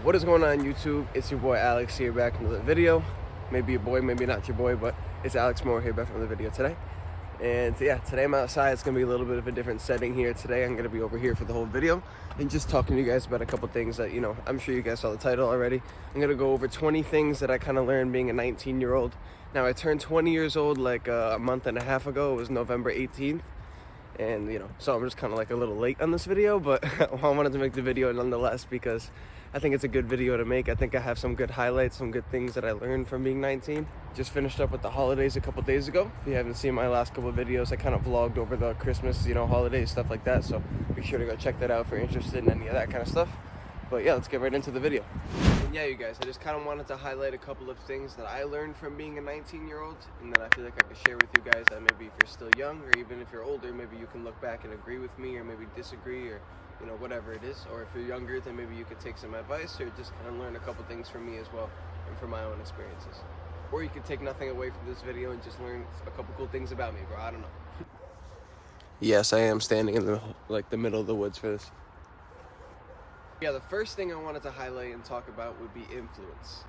What is going on, YouTube? It's your boy Alex here, back with another video. Maybe your boy, maybe not your boy, but it's Alex Moore here, back with another video today. And yeah, today I'm outside. It's gonna be a little bit of a different setting here today. I'm gonna be over here for the whole video and just talking to you guys about a couple things that, I'm sure you guys saw the title already. I'm gonna go over 20 things that I kind of learned being a 19-year-old. Now, I turned 20 years old like a month and a half ago. It was November 18th. And so I'm just kind of like a little late on this video, but I wanted to make the video nonetheless because I think it's a good video to make. I think I have some good highlights, some good things that I learned from being 19. Just finished up with the holidays a couple days ago. If you haven't seen my last couple of videos, I kind of vlogged over the Christmas, holidays, stuff like that. So be sure to go check that out if you're interested in any of that kind of stuff. But yeah, let's get right into the video. And yeah, you guys, I just kind of wanted to highlight a couple of things that I learned from being a 19-year-old and that I feel like I could share with you guys, that maybe if you're still young or even if you're older, maybe you can look back and agree with me or maybe disagree or whatever it is. Or if you're younger, then maybe you could take some advice or just kind of learn a couple things from me as well and from my own experiences. Or you could take nothing away from this video and just learn a couple cool things about me, bro. I don't know. Yes, I am standing in the middle of the woods for this. Yeah, the first thing I wanted to highlight and talk about would be influence.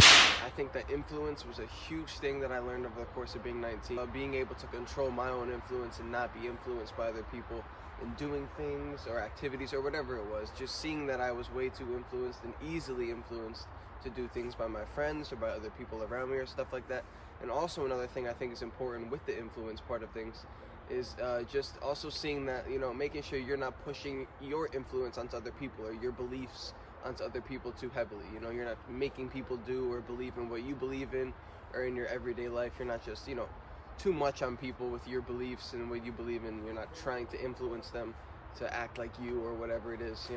I think that influence was a huge thing that I learned over the course of being 19. Being able to control my own influence and not be influenced by other people in doing things or activities or whatever it was. Just seeing that I was way too influenced and easily influenced to do things by my friends or by other people around me or stuff like that. And also another thing I think is important with the influence part of things is just also seeing that, making sure you're not pushing your influence onto other people or your beliefs onto other people too heavily. You're not making people do or believe in what you believe in or in your everyday life. You're not just, too much on people with your beliefs and what you believe in. You're not trying to influence them to act like you or whatever it is,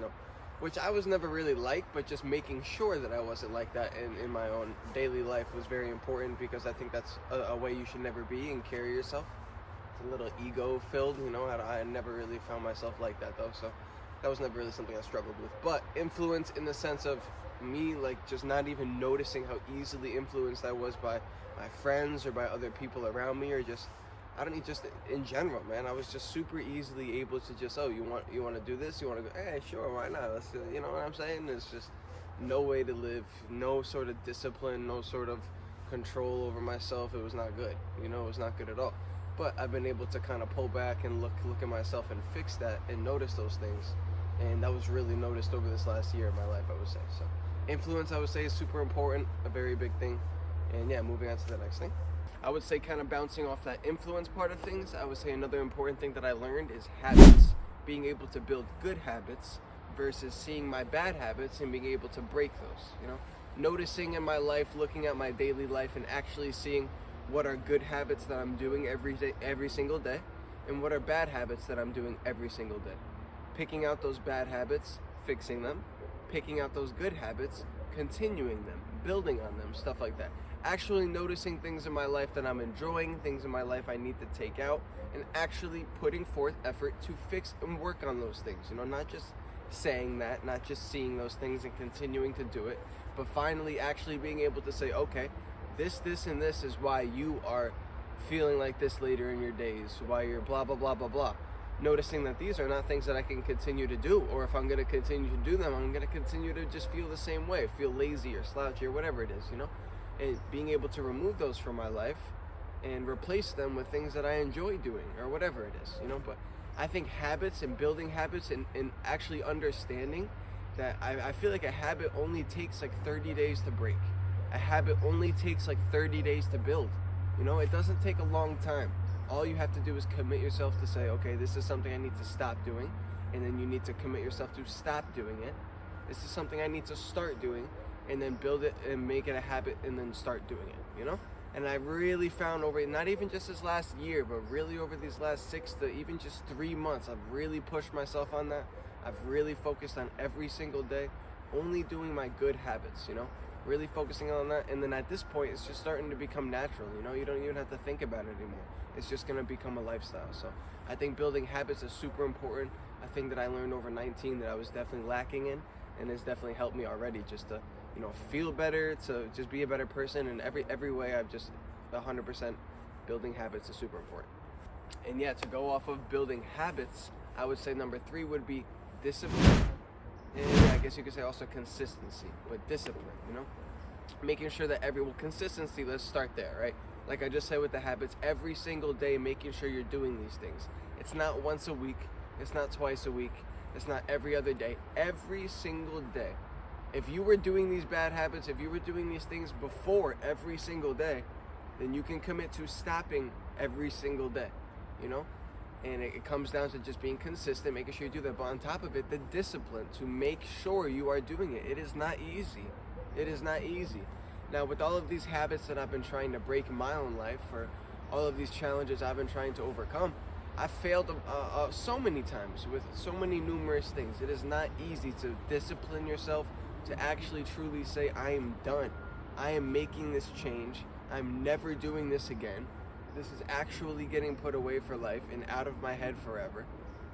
which I was never really like, but just making sure that I wasn't like that in my own daily life was very important because I think that's a way you should never be and carry yourself. A little ego filled, I never really found myself like that though, so that was never really something I struggled with. But influence in the sense of me, like, just not even noticing how easily influenced I was by my friends or by other people around me, or just in general, man. I was just super easily able to just, oh, you want to do this, you want to go, hey, sure, why not, let's do it. You know what I'm saying? It's just no way to live, no sort of discipline, no sort of control over myself. It was not good, it was not good at all. But I've been able to kind of pull back and look at myself and fix that and notice those things. And that was really noticed over this last year of my life, I would say. So influence, I would say, is super important, a very big thing. And yeah, moving on to the next thing. I would say, kind of bouncing off that influence part of things, I would say another important thing that I learned is habits. Being able to build good habits versus seeing my bad habits and being able to break those, Noticing in my life, looking at my daily life and actually seeing what are good habits that I'm doing every single day, and what are bad habits that I'm doing every single day. Picking out those bad habits, fixing them, picking out those good habits, continuing them, building on them, stuff like that. Actually noticing things in my life that I'm enjoying, things in my life I need to take out, and actually putting forth effort to fix and work on those things. Not just saying that, not just seeing those things and continuing to do it, but finally actually being able to say, okay, this, and this is why you are feeling like this later in your days, why you're blah, blah, blah, blah, blah. Noticing that these are not things that I can continue to do, or if I'm going to continue to do them, I'm going to continue to just feel the same way, feel lazy or slouchy or whatever it is, and being able to remove those from my life and replace them with things that I enjoy doing or whatever it is, but I think habits and building habits and actually understanding that I feel like a habit only takes like 30 days to break. A habit only takes like 30 days to build. It doesn't take a long time. All you have to do is commit yourself to say, okay, this is something I need to stop doing. And then you need to commit yourself to stop doing it. This is something I need to start doing, and then build it and make it a habit and then start doing it, And I really found over, not even just this last year, but really over these last 6 to even just 3 months, I've really pushed myself on that. I've really focused on every single day, only doing my good habits, really focusing on that. And then at this point, it's just starting to become natural. You don't even have to think about it anymore. It's just going to become a lifestyle. So I think building habits is super important. A thing that I learned over 19 that I was definitely lacking in, and it's definitely helped me already just to feel better, to just be a better person. And every way, I've just 100% building habits is super important. And yeah, to go off of building habits, I would say number 3 would be discipline and I guess you could say also consistency, but discipline, you know? Making sure that consistency, let's start there, right? Like I just said with the habits, every single day, making sure you're doing these things. It's not once a week, it's not twice a week, it's not every other day, every single day. If you were doing these bad habits, if you were doing these things before every single day, then you can commit to stopping every single day, you know? And it comes down to just being consistent, making sure you do that. But on top of it, the discipline to make sure you are doing it. It is not easy. It is not easy. Now, with all of these habits that I've been trying to break in my own life, for all of these challenges I've been trying to overcome, I failed so many times with so many numerous things. It is not easy to discipline yourself, to actually truly say, I am done. I am making this change. I'm never doing this again. This is actually getting put away for life and out of my head forever.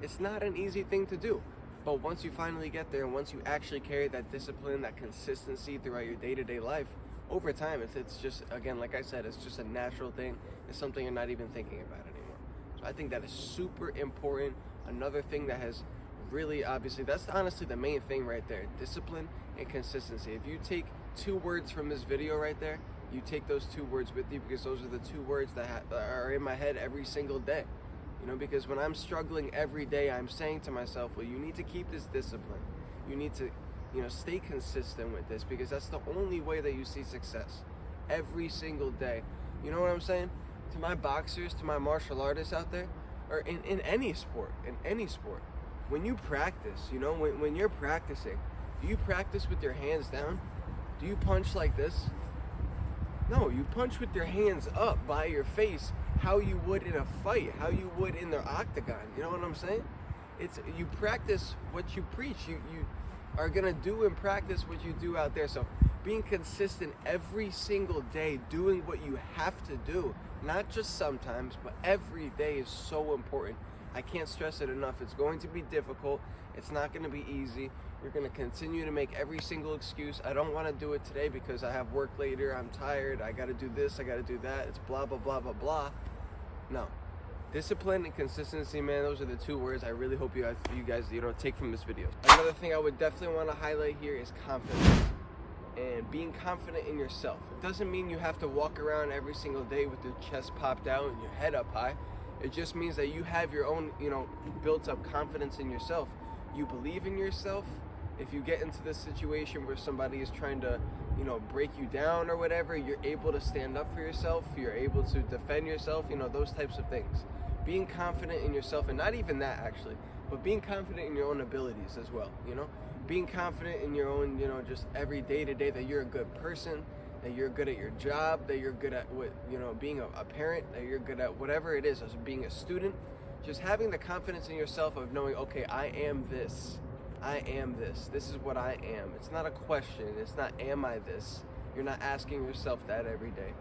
It's not an easy thing to do. But once you finally get there, and once you actually carry that discipline, that consistency throughout your day-to-day life, over time, it's just, again, like I said, it's just a natural thing. It's something you're not even thinking about anymore. So I think that is super important. Another thing that has really, obviously, that's honestly the main thing right there, discipline and consistency. If you take 2 words from this video right there, you take those 2 words with you, because those are the 2 words that are in my head every single day. You know, because when I'm struggling every day, I'm saying to myself, well, you need to keep this discipline. You need to, you know, stay consistent with this, because that's the only way that you see success every single day. You know what I'm saying? To my boxers, to my martial artists out there, or in any sport, when you practice, you know, when you're practicing, do you practice with your hands down? Do you punch like this? No, you punch with your hands up by your face, how you would in a fight, how you would in the octagon. You know what I'm saying? It's, you practice what you preach. You are gonna do and practice what you do out there. So being consistent every single day, doing what you have to do, not just sometimes, but every day, is so important. I can't stress it enough. It's going to be difficult. It's not going to be easy. You're going to continue to make every single excuse. I don't want to do it today because I have work later. I'm tired. I got to do this. I got to do that. It's blah, blah, blah, blah, blah. No. Discipline and consistency, man, those are the 2 words I really hope you guys take from this video. Another thing I would definitely want to highlight here is confidence. And being confident in yourself. It doesn't mean you have to walk around every single day with your chest popped out and your head up high. It just means that you have your own, built up confidence in yourself. You believe in yourself. If you get into this situation where somebody is trying to, break you down or whatever, you're able to stand up for yourself. You're able to defend yourself, those types of things. Being confident in yourself, and not even that actually, but being confident in your own abilities as well, Being confident in your own, just every day to day, that you're a good person, that you're good at your job, that you're good at what, being a parent, that you're good at whatever it is, as being a student. Just having the confidence in yourself of knowing, okay, I am this. I am this. This is what I am. It's not a question. It's not, am I this? You're not asking yourself that every day.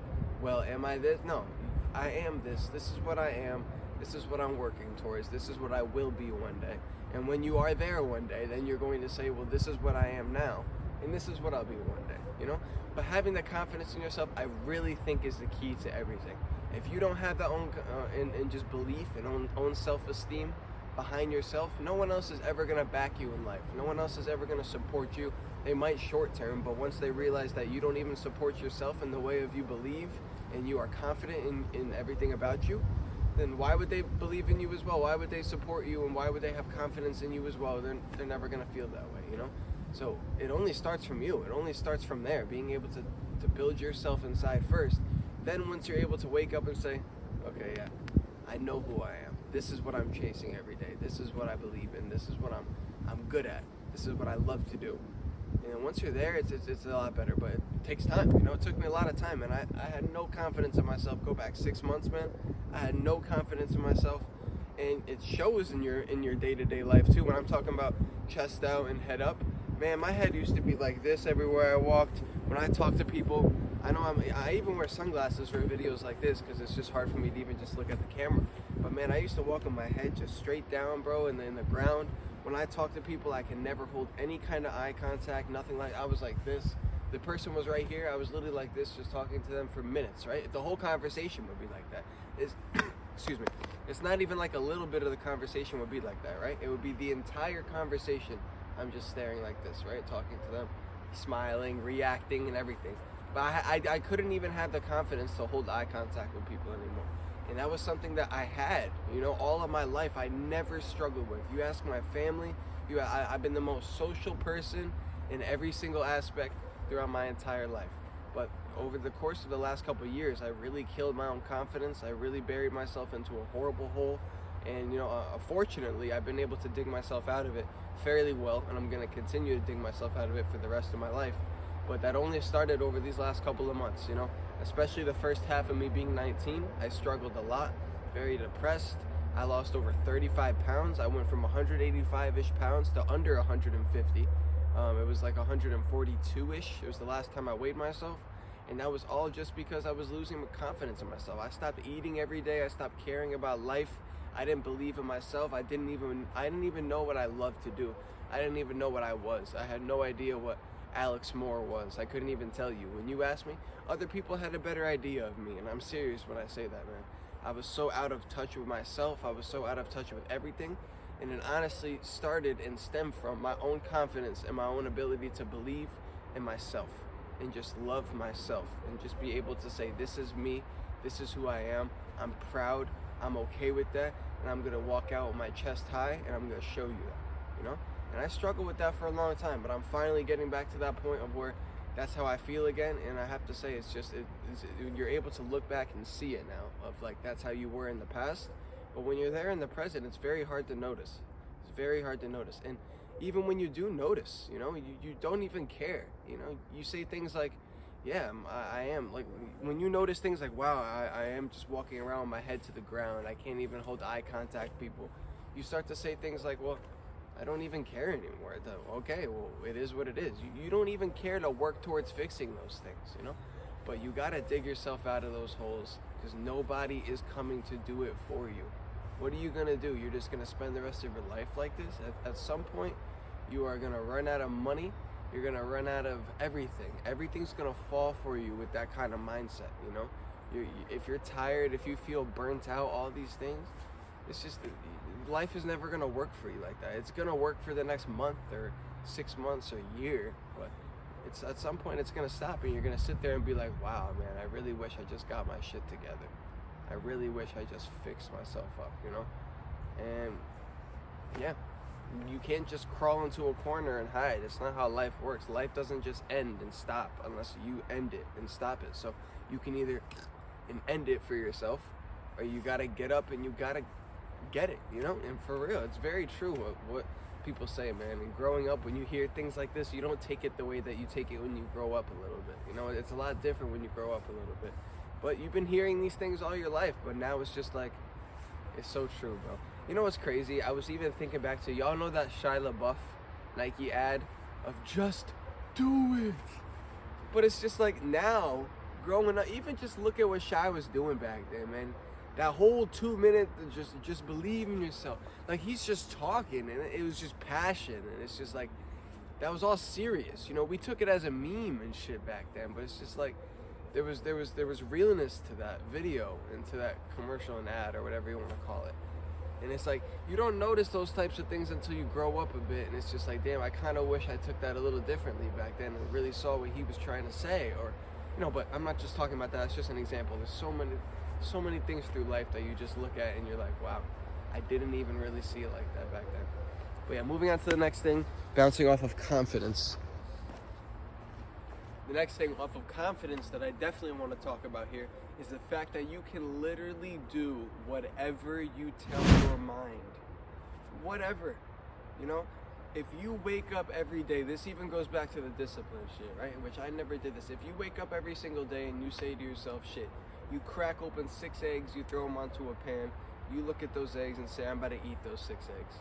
Well, am I this? No, I am this. This is what I am. This is what I'm working towards. This is what I will be one day. And when you are there one day, then you're going to say, well, this is what I am now. And this is what I'll be one day, But having the confidence in yourself, I really think, is the key to everything. If you don't have that own, and just belief and own self-esteem behind yourself, no one else is ever going to back you in life. No one else is ever going to support you. They might short term, but once they realize that you don't even support yourself in the way of you believe, and you are confident in everything about you, then why would they believe in you as well? Why would they support you, and why would they have confidence in you as well? They're never going to feel that way, So it only starts from you. It only starts from there, being able to build yourself inside first. Then once you're able to wake up and say, okay, yeah, I know who I am. This is what I'm chasing every day. This is what I believe in. This is what I'm good at. This is what I love to do. And once you're there, it's a lot better, but it takes time. It took me a lot of time, and I had no confidence in myself. Go back 6 months, man. I had no confidence in myself, and it shows in your day-to-day life too. When I'm talking about chest out and head up, man, my head used to be like this everywhere I walked. When I talk to people, I even wear sunglasses for videos like this because it's just hard for me to even just look at the camera. But man, I used to walk with my head just straight down, bro, and in the ground. When I talk to people, I can never hold any kind of eye contact, nothing like, I was like this. The person was right here, I was literally like this, just talking to them for minutes, right? The whole conversation would be like that. Excuse me. It's not even like a little bit of the conversation would be like that, right? It would be the entire conversation I'm just staring like this, right? Talking to them, smiling, reacting, and everything. But I couldn't even have the confidence to hold eye contact with people anymore. And that was something that I had, all of my life. I never struggled with. You ask my family, I've been the most social person in every single aspect throughout my entire life. But over the course of the last couple of years, I really killed my own confidence. I really buried myself into a horrible hole. And, fortunately, I've been able to dig myself out of it fairly well. And I'm going to continue to dig myself out of it for the rest of my life. But that only started over these last couple of months, especially the first half of me being 19. I struggled a lot, very depressed. I lost over 35 pounds. I went from 185-ish pounds to under 150. It was like 142-ish. It was the last time I weighed myself. And that was all just because I was losing confidence in myself. I stopped eating every day. I stopped caring about life. I didn't believe in myself. I didn't even know what I loved to do. I didn't even know what I was. I had no idea what Alex Moore was. I couldn't even tell you. When you asked me, other people had a better idea of me. And I'm serious when I say that, man. I was so out of touch with myself. I was so out of touch with everything. And it honestly started and stemmed from my own confidence and my own ability to believe in myself and just love myself and just be able to say, this is me, this is who I am, I'm proud, I'm okay with that, and I'm gonna walk out with my chest high and I'm gonna show you that, And I struggled with that for a long time, but I'm finally getting back to that point of where that's how I feel again. And I have to say, you're able to look back and see it now, of like, that's how you were in the past. But when you're there in the present, it's very hard to notice. It's very hard to notice. And even when you do notice, you don't even care. You say things like, yeah, I am. Like, when you notice things like, wow, I am just walking around with my head to the ground. I can't even hold eye contact with people. You start to say things like, well, I don't even care anymore. Okay, well, it is what it is. You don't even care to work towards fixing those things, But you gotta dig yourself out of those holes, because nobody is coming to do it for you. What are you gonna do? You're just gonna spend the rest of your life like this? At some point, you are gonna run out of money. You're gonna run out of everything. Everything's gonna fall for you with that kind of mindset, If you're tired, if you feel burnt out, all these things, it's just, life is never gonna work for you like that. It's gonna work for the next month or 6 months or a year, but it's at some point it's gonna stop, and you're gonna sit there and be like, wow, man, I really wish I just got my shit together. I really wish I just fixed myself up, And yeah, you can't just crawl into a corner and hide. It's not how life works. Life doesn't just end and stop unless you end it and stop it. So you can either end it for yourself, or you gotta get up and you gotta get it, And for real, it's very true what people say, man. And growing up, when you hear things like this, you don't take it the way that you take it when you grow up a little bit. It's a lot different when you grow up a little bit. But you've been hearing these things all your life, but now it's just like, it's so true, bro. You know what's crazy? I was even thinking back to, y'all know that Shia LaBeouf Nike ad of just do it? But it's just like, now, growing up, even just look at what Shia was doing back then, man. That whole 2 minute, just believe in yourself. Like, he's just talking, and it was just passion, and it's just like, that was all serious. We took it as a meme and shit back then, but it's just like, there was realness to that video and to that commercial and ad, or whatever you want to call it. And it's like, you don't notice those types of things until you grow up a bit, and it's just like, damn, I kind of wish I took that a little differently back then and really saw what he was trying to say, or, but I'm not just talking about that. It's just an example. There's so many things through life that you just look at and you're like, wow, I didn't even really see it like that back then. But yeah, moving on to the next thing, bouncing off of confidence. The next thing off of confidence that I definitely want to talk about here is the fact that you can literally do whatever you tell your mind. Whatever. If you wake up every day, this even goes back to the discipline shit, right? Which I never did this. If you wake up every single day and you say to yourself, shit, you crack open 6 eggs, you throw them onto a pan, you look at those eggs and say, I'm about to eat those 6 eggs.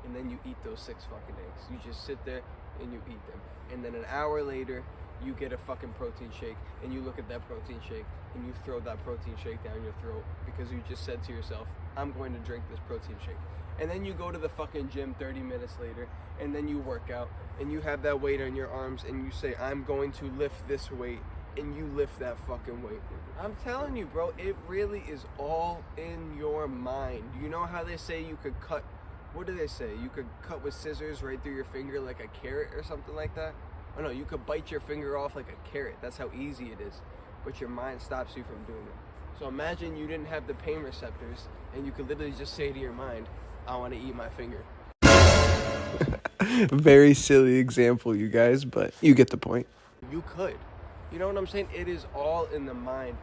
And then you eat those 6 fucking eggs. You just sit there and you eat them. And then an hour later, you get a fucking protein shake, and you look at that protein shake, and you throw that protein shake down your throat because you just said to yourself, I'm going to drink this protein shake. And then you go to the fucking gym 30 minutes later, and then you work out, and you have that weight on your arms, and you say, I'm going to lift this weight, and you lift that fucking weight. I'm telling you, bro, it really is all in your mind. You know how they say you could cut what do they say? You could cut with scissors right through your finger like a carrot or something like that. Oh no, you could bite your finger off like a carrot. That's how easy it is. But your mind stops you from doing it. So imagine you didn't have the pain receptors and you could literally just say to your mind, I want to eat my finger. Very silly example, you guys, but you get the point. You could. You know what I'm saying? It is all in the mind.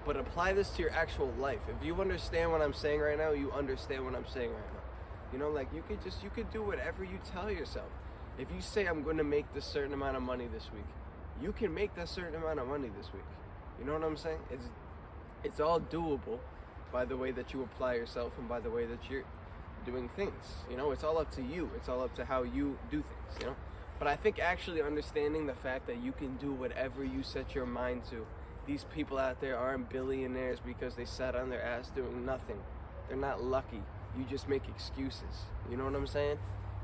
But apply this to your actual life. If you understand what I'm saying right now, you understand what I'm saying right now. You know, like you could do whatever you tell yourself. If you say I'm going to make this certain amount of money this week, you can make that certain amount of money this week. You know what I'm saying? It's all doable by the way that you apply yourself and by the way that you're doing things. You know, it's all up to you. It's all up to how you do things, you know? But I think actually understanding the fact that you can do whatever you set your mind to. These people out there aren't billionaires because they sat on their ass doing nothing. They're not lucky. You just make excuses. You know what I'm saying?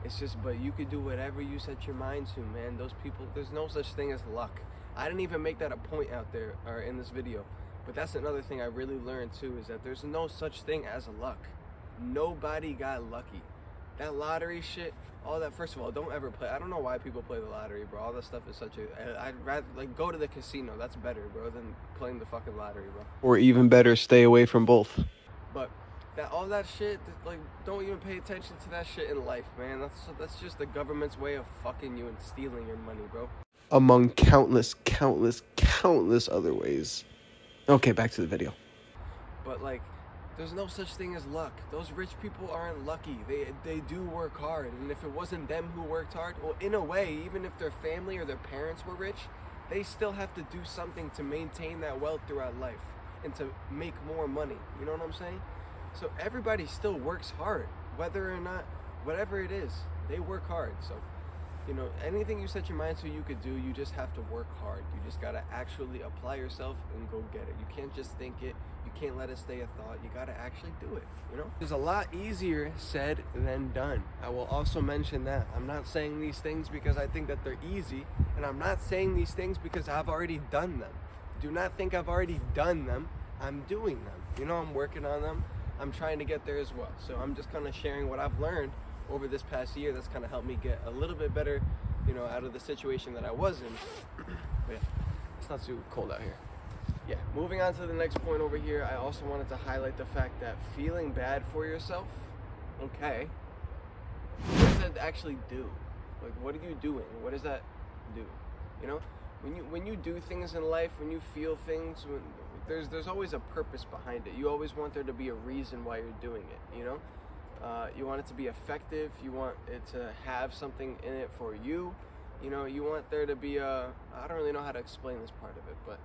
It's just, but you could do whatever you set your mind to, man. Those people, there's no such thing as luck. I didn't even make that a point out there or in this video. But that's another thing I really learned too, is that there's no such thing as luck. Nobody got lucky. That lottery shit, all that, first of all, don't ever play. I don't know why people play the lottery, bro. All that stuff is such a, I'd rather, like, go to the casino. That's better, bro, than playing the fucking lottery, bro. Or even better, stay away from both. But all that shit, like, don't even pay attention to that shit in life, man. That's just the government's way of fucking you and stealing your money, bro. Among countless other ways. Okay, back to the video. But, like, there's no such thing as luck. Those rich people aren't lucky. They do work hard. And if it wasn't them who worked hard, well, in a way, even if their family or their parents were rich, they still have to do something to maintain that wealth throughout life and to make more money. You know what I'm saying? So everybody still works hard, whether or not, whatever it is, they work hard. So, you know, anything you set your mind to you could do, you just have to work hard. You just gotta actually apply yourself and go get it. You can't just think it. You can't let it stay a thought. You gotta actually do it, you know? It's a lot easier said than done. I will also mention that. I'm not saying these things because I think that they're easy, and I'm not saying these things because I've already done them. Do not think I've already done them. I'm doing them. You know, I'm working on them. I'm trying to get there as well. So I'm just kind of sharing what I've learned over this past year that's kind of helped me get a little bit better, you know, out of the situation that I was in. But yeah, it's not too cold out here. Yeah, moving on to the next point over here, I also wanted to highlight the fact that feeling bad for yourself, okay, what does that actually do? Like, what are you doing? What does that do? You know, when you do things in life, when you feel things, there's always a purpose behind it. You always want there to be a reason why you're doing it, you know? You want it to be effective. You want it to have something in it for you. You know, you want there to be I don't really know how to explain this part of it, but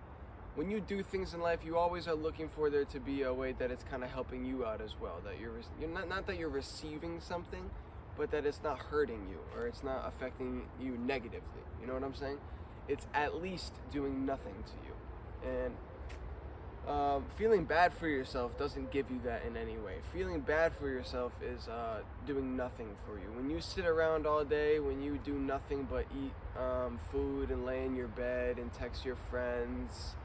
when you do things in life, you always are looking for there to be a way that it's kind of helping you out as well. That you're not that you're receiving something, but that it's not hurting you or it's not affecting you negatively. You know what I'm saying? It's at least doing nothing to you. And feeling bad for yourself doesn't give you that in any way. Feeling bad for yourself is doing nothing for you. When you sit around all day, when you do nothing but eat food and lay in your bed and text your friends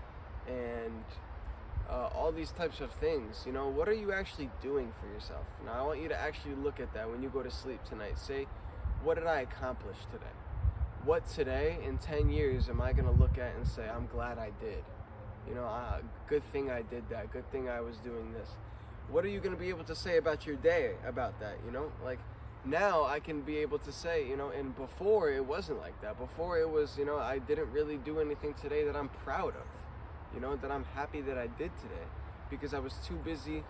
and all these types of things, you know, what are you actually doing for yourself? Now, I want you to actually look at that when you go to sleep tonight. Say, what did I accomplish today? What today in 10 years am I going to look at and say, I'm glad I did? You know, good thing I did that. Good thing I was doing this. What are you going to be able to say about your day about that, you know? Like, now I can be able to say, you know, and before it wasn't like that. Before it was, you know, I didn't really do anything today that I'm proud of, you know, that I'm happy that I did today because I was too busy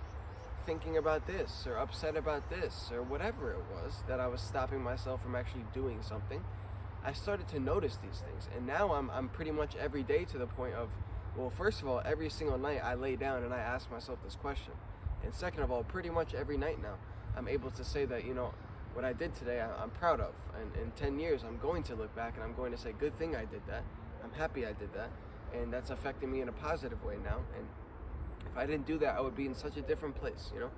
thinking about this or upset about this or whatever it was that I was stopping myself from actually doing something. I started to notice these things, and now I'm pretty much every day to the point of, well, first of all, every single night I lay down and I ask myself this question. And second of all, pretty much every night now, I'm able to say that, you know, what I did today, I'm proud of. And in 10 years, I'm going to look back and I'm going to say, good thing I did that. I'm happy I did that. And that's affecting me in a positive way now. And if I didn't do that, I would be in such a different place, you know?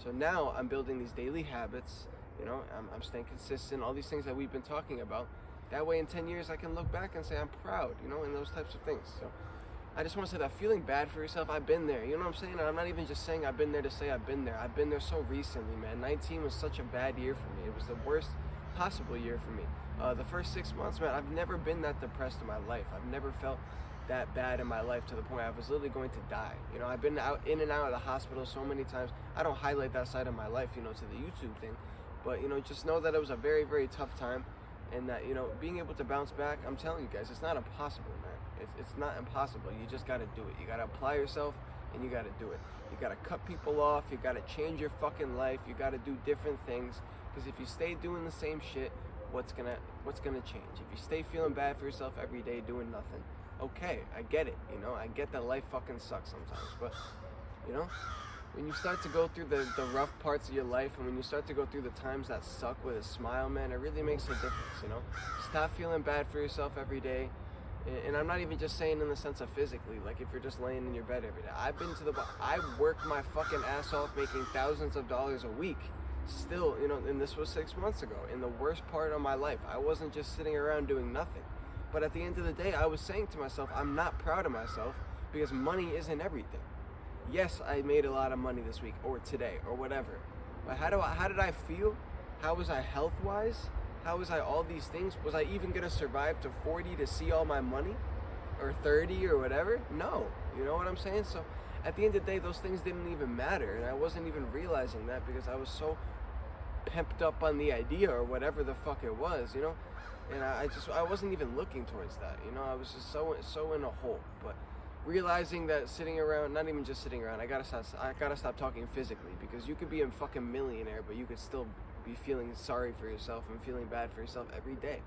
So now I'm building these daily habits, you know, I'm staying consistent, all these things that we've been talking about. That way in 10 years, I can look back and say, I'm proud, you know, and those types of things. So I just want to say that feeling bad for yourself, I've been there. You know what I'm saying? And I'm not even just saying I've been there to say I've been there. I've been there so recently, man. 19 was such a bad year for me. It was the worst possible year for me. The first 6 months, man, I've never been that depressed in my life. I've never felt that bad in my life to the point I was literally going to die. You know, I've been in and out of the hospital so many times. I don't highlight that side of my life, you know, to the YouTube thing. But, you know, just know that it was a very, very tough time. And that, you know, being able to bounce back, I'm telling you guys, it's not impossible, man. It's not impossible. You just got to do it. You got to apply yourself, and you got to do it. You got to cut people off. You got to change your fucking life. You got to do different things. Because if you stay doing the same shit, what's gonna change? If you stay feeling bad for yourself every day doing nothing, okay, I get it. You know, I get that life fucking sucks sometimes. But, you know, when you start to go through the rough parts of your life, and when you start to go through the times that suck with a smile, man, it really makes a difference, you know? Stop feeling bad for yourself every day. And I'm not even just saying in the sense of physically, like if you're just laying in your bed every day. I worked my fucking ass off making thousands of dollars a week. Still, you know, and this was 6 months ago, in the worst part of my life. I wasn't just sitting around doing nothing. But at the end of the day, I was saying to myself, I'm not proud of myself because money isn't everything. Yes, I made a lot of money this week or today or whatever. But how did I feel? How was I health-wise? How was I all these things? Was I even going to survive to 40 to see all my money? Or 30 or whatever? No. You know what I'm saying? So at the end of the day, those things didn't even matter. And I wasn't even realizing that because I was so pumped up on the idea or whatever the fuck it was, you know? And I wasn't even looking towards that, you know? I was just so in a hole. But realizing that sitting around, not even just sitting around, I gotta stop talking physically, because you could be a fucking millionaire, but you could still be feeling sorry for yourself and feeling bad for yourself every day,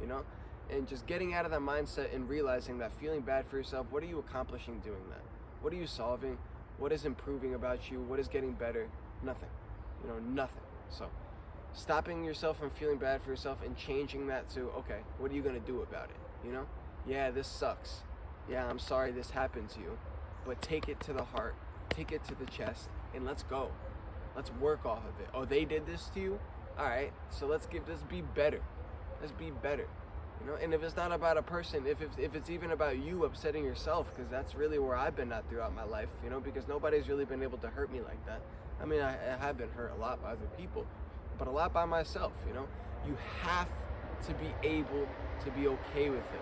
you know? And just getting out of that mindset and realizing that feeling bad for yourself, what are you accomplishing doing that? What are you solving? What is improving about you? What is getting better? Nothing, you know, nothing. So stopping yourself from feeling bad for yourself and changing that to, okay, what are you gonna do about it, you know? Yeah, this sucks. Yeah, I'm sorry this happened to you, but take it to the heart, take it to the chest, and let's go. Let's work off of it. Oh, they did this to you? All right, so let's be better. Let's be better, you know? And if it's not about a person, if it's even about you upsetting yourself, because that's really where I've been at throughout my life, you know, because nobody's really been able to hurt me like that. I mean, I have been hurt a lot by other people, but a lot by myself, you know? You have to be able to be okay with it.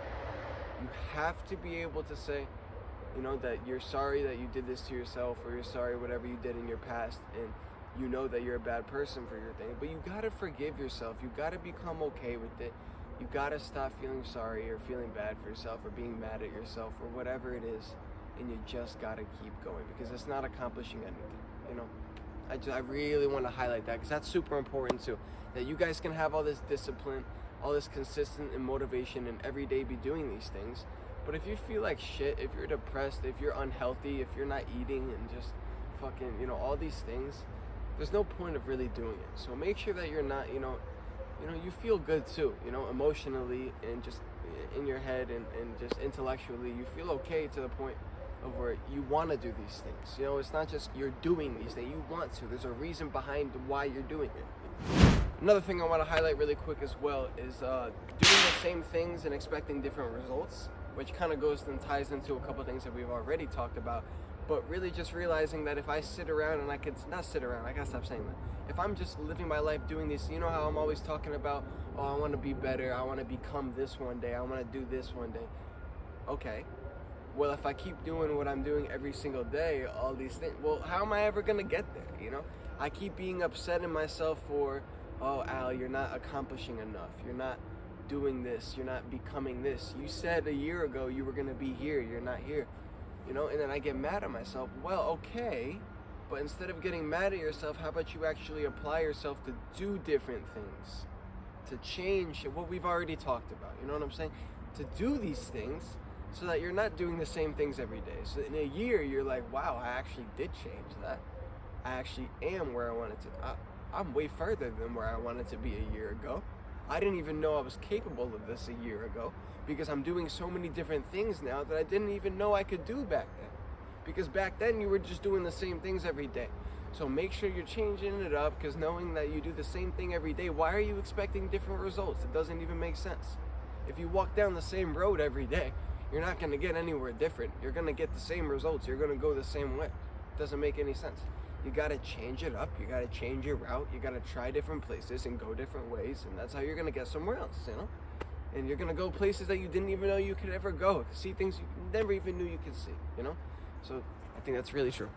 You have to be able to say, you know, that you're sorry that you did this to yourself, or you're sorry whatever you did in your past, and you know that you're a bad person for your thing. But you gotta forgive yourself. You gotta become okay with it. You gotta stop feeling sorry or feeling bad for yourself or being mad at yourself or whatever it is, and you just gotta keep going, because it's not accomplishing anything, you know? I really want to highlight that, because that's super important too. That you guys can have all this discipline, all this consistent and motivation, and every day be doing these things. But if you feel like shit, if you're depressed, if you're unhealthy, if you're not eating and just fucking, you know, all these things, there's no point of really doing it. So make sure that you're not, you know, you feel good too, you know, emotionally and just in your head and just intellectually. You feel okay to the point of where you want to do these things. You know, it's not just you're doing these things, you want to. There's a reason behind why you're doing it. Another thing I want to highlight really quick as well is doing the same things and expecting different results, which kind of goes and ties into a couple of things that we've already talked about. But really just realizing that if I sit around, and I gotta stop saying that. If I'm just living my life doing this, you know how I'm always talking about, oh, I want to be better, I want to become this one day, I want to do this one day. Okay. Well, if I keep doing what I'm doing every single day, all these things, well, how am I ever going to get there, you know? I keep being upset at myself for, oh, Al, you're not accomplishing enough. You're not doing this. You're not becoming this. You said a year ago you were going to be here. You're not here, you know? And then I get mad at myself. Well, okay, but instead of getting mad at yourself, how about you actually apply yourself to do different things, to change what we've already talked about, you know what I'm saying? To do these things, so that you're not doing the same things every day. So in a year, you're like, wow, I actually did change that. I actually am where I wanted to. I'm way further than where I wanted to be a year ago. I didn't even know I was capable of this a year ago, because I'm doing so many different things now that I didn't even know I could do back then. Because back then, you were just doing the same things every day. So make sure you're changing it up, because knowing that you do the same thing every day, why are you expecting different results? It doesn't even make sense. If you walk down the same road every day, you're not going to get anywhere different. You're going to get the same results. You're going to go the same way. It doesn't make any sense. You got to change it up. You got to change your route. You got to try different places and go different ways, and that's how you're going to get somewhere else, you know? And you're going to go places that you didn't even know you could ever go, see things you never even knew you could see, you know? So I think that's really true.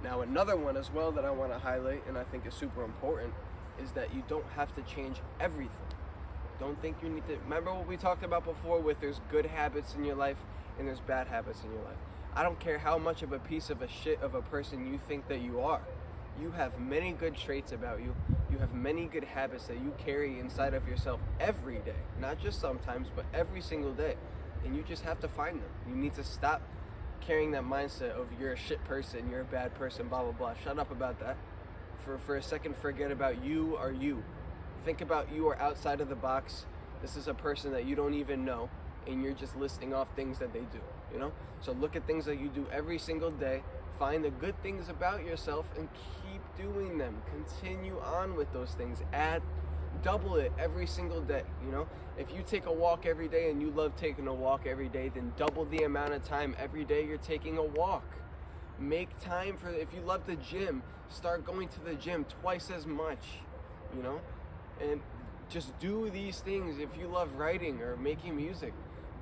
Now, another one as well that I want to highlight, and I think is super important, is that you don't have to change everything. Don't think you need to. Remember what we talked about before with there's good habits in your life and there's bad habits in your life. I don't care how much of a piece of a shit of a person you think that you are. You have many good traits about you. You have many good habits that you carry inside of yourself every day. Not just sometimes, but every single day. And you just have to find them. You need to stop carrying that mindset of you're a shit person, you're a bad person, blah, blah, blah. Shut up about that. For a second, forget about you are you. Think about you are outside of the box. This is a person that you don't even know, and you're just listing off things that they do, you know? So look at things that you do every single day, find the good things about yourself, and keep doing them. Continue on with those things. Double it every single day, you know? If you take a walk every day and you love taking a walk every day, then double the amount of time every day you're taking a walk. Make time for, if you love the gym, start going to the gym twice as much, you know? And just do these things. If you love writing or making music,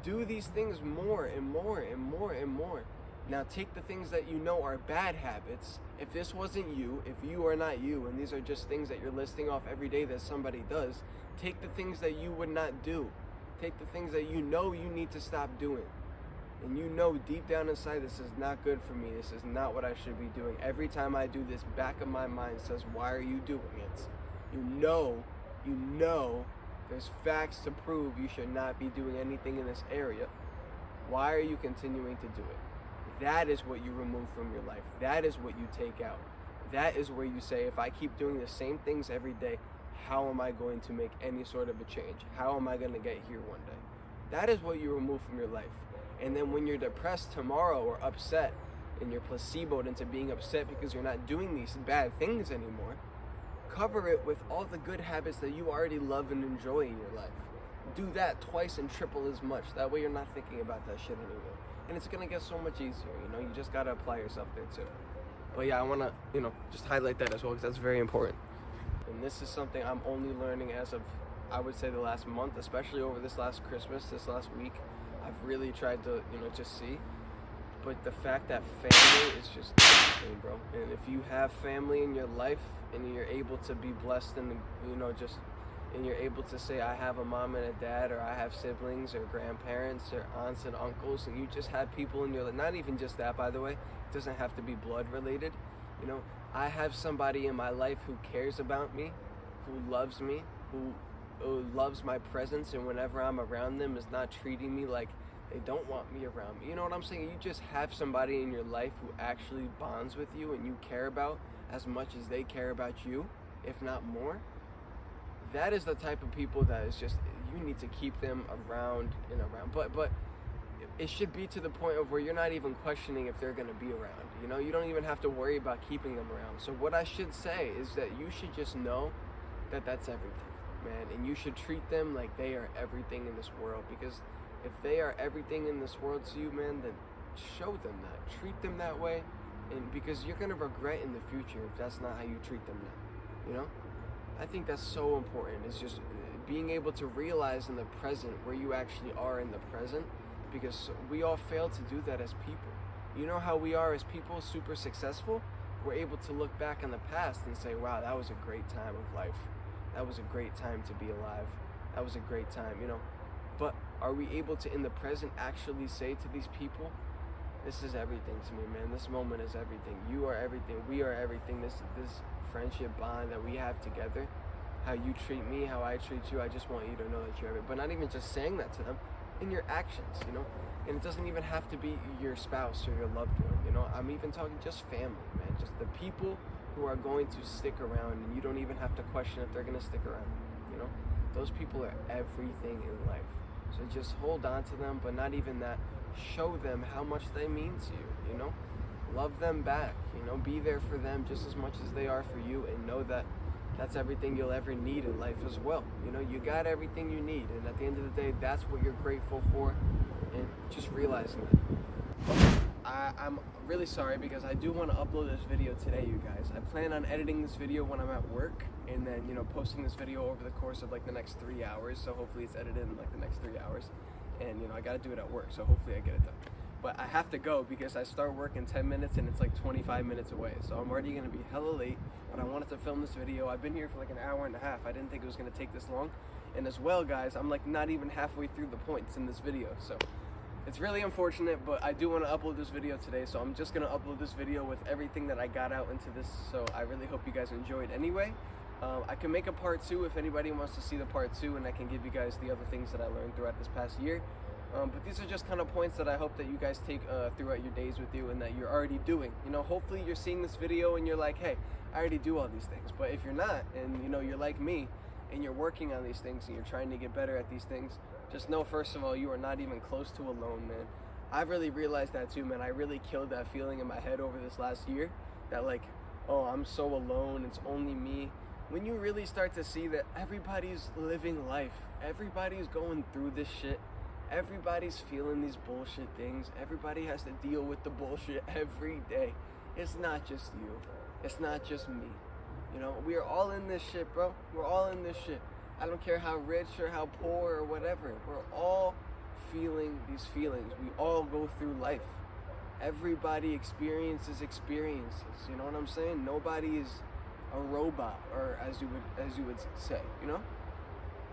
do these things more and more and more and more. Now take the things that you know are bad habits. If this wasn't you, if you are not you, and these are just things that you're listing off every day that somebody does, take the things that you would not do. Take the things that you know you need to stop doing. And you know deep down inside, this is not good for me. This is not what I should be doing. Every time I do this, back of my mind says, why are you doing it? You know there's facts to prove you should not be doing anything in this area. Why are you continuing to do it? That is what you remove from your life. That is what you take out. That is where you say, if I keep doing the same things every day, how am I going to make any sort of a change? How am I going to get here one day? That is what you remove from your life. And then when you're depressed tomorrow or upset, and you're placeboed into being upset because you're not doing these bad things anymore, cover it with all the good habits that you already love and enjoy in your life. Do that twice and triple as much. That way you're not thinking about that shit anymore. And it's gonna get so much easier, you know? You just gotta apply yourself there too. But yeah, I wanna, just highlight that as well, because that's very important. And this is something I'm only learning as of, I would say, the last month, especially over this last Christmas, this last week. I've really tried to, just see. But the fact that family is just everything, bro. And if you have family in your life and you're able to be blessed and, and you're able to say, I have a mom and a dad, or I have siblings or grandparents or aunts and uncles, and you just have people in your life, not even just that, by the way, it doesn't have to be blood related. I have somebody in my life who cares about me, who loves me, who loves my presence, and whenever I'm around them is not treating me like they don't want me around me. You know what I'm saying? You just have somebody in your life who actually bonds with you and you care about as much as they care about you, if not more. That is the type of people that is just, you need to keep them around and around. But it should be to the point of where you're not even questioning if they're going to be around. You don't even have to worry about keeping them around. So what I should say is that you should just know that that's everything, man. And you should treat them like they are everything in this world, because if they are everything in this world to you, man, then show them that. Treat them that way, and because you're going to regret in the future if that's not how you treat them now, I think that's so important. It's just being able to realize in the present where you actually are in the present, because we all fail to do that as people. You know how we are as people, super successful? We're able to look back on the past and say, wow, that was a great time of life. That was a great time to be alive. That was a great time, But are we able to, in the present, actually say to these people, this is everything to me, man. This moment is everything. You are everything. We are everything. This friendship bond that we have together, how you treat me, how I treat you, I just want you to know that you're everything. But not even just saying that to them, in your actions, And it doesn't even have to be your spouse or your loved one, I'm even talking just family, man. Just the people who are going to stick around, and you don't even have to question if they're going to stick around, Those people are everything in life. So just hold on to them, but not even that. Show them how much they mean to you, Love them back, Be there for them just as much as they are for you, and know that that's everything you'll ever need in life as well. You got everything you need, and at the end of the day, that's what you're grateful for. and just realizing that. I'm really sorry because I do want to upload this video today, you guys. I plan on editing this video when I'm at work and then, you know, posting this video over the course of like the next 3 hours. So hopefully it's edited in like the next 3 hours. And, you know, I got to do it at work. So hopefully I get it done. But I have to go because I start work in 10 minutes and it's like 25 minutes away. So I'm already going to be hella late, but I wanted to film this video. I've been here for like an hour and a half. I didn't think it was going to take this long. And as well, guys, I'm like not even halfway through the points in this video. So it's really unfortunate, but I do want to upload this video today. So I'm just going to upload this video with everything that I got out into this. So I really hope you guys enjoyed anyway. I can make a part 2 if anybody wants to see the part 2, and I can give you guys the other things that I learned throughout this past year. But these are just kind of points that I hope that you guys take throughout your days with you and that you're already doing. You know, hopefully you're seeing this video and you're like, hey, I already do all these things. But if you're not, and you know, you're like me and you're working on these things and you're trying to get better at these things, just know, first of all, you are not even close to alone, man. I've really realized that too, man. I really killed that feeling in my head over this last year that like, oh, I'm so alone, it's only me. When you really start to see that everybody's living life, everybody's going through this shit, everybody's feeling these bullshit things, everybody has to deal with the bullshit every day. It's not just you, it's not just me. You know, we are all in this shit, bro. We're all in this shit. I don't care how rich or how poor or whatever. We're all feeling these feelings. We all go through life. Everybody experiences experiences. You know what I'm saying? Nobody is a robot, or as you would say, you know?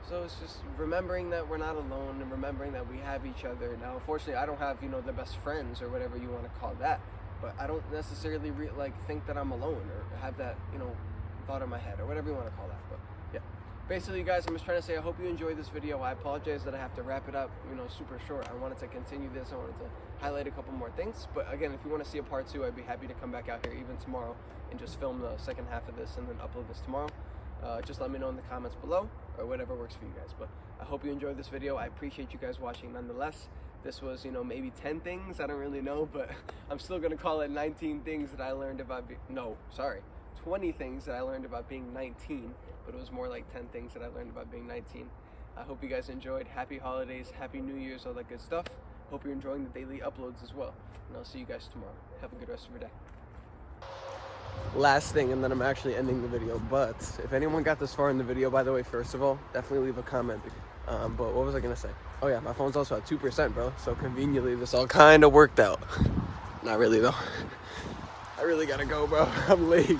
So it's just remembering that we're not alone and remembering that we have each other. Now, unfortunately, I don't have, you know, the best friends or whatever you want to call that, but I don't necessarily think that I'm alone or have that, you know, thought in my head or whatever you want to call that. But yeah, basically, you guys, I'm just trying to say I hope you enjoyed this video. I apologize that I have to wrap it up, you know, super short. I wanted to continue this. I wanted to highlight a couple more things. But again, if you want to see a part 2, I'd be happy to come back out here even tomorrow and just film the second half of this and then upload this tomorrow. Just let me know in the comments below or whatever works for you guys. But I hope you enjoyed this video. I appreciate you guys watching nonetheless. This was, you know, maybe 10 things. I don't really know, but I'm still going to call it 19 things that I learned about 20 things that I learned about being 19, but it was more like 10 things that I learned about being 19. I hope you guys enjoyed. Happy holidays, happy New Year's, all that good stuff. Hope you're enjoying the daily uploads as well. And I'll see you guys tomorrow. Have a good rest of your day. Last thing, and then I'm actually ending the video, but if anyone got this far in the video, by the way, first of all, definitely leave a comment. But what was I gonna say? Oh yeah, my phone's also at 2%, bro. So conveniently, this all kind of worked out. Not really though. I really gotta go, bro. I'm late.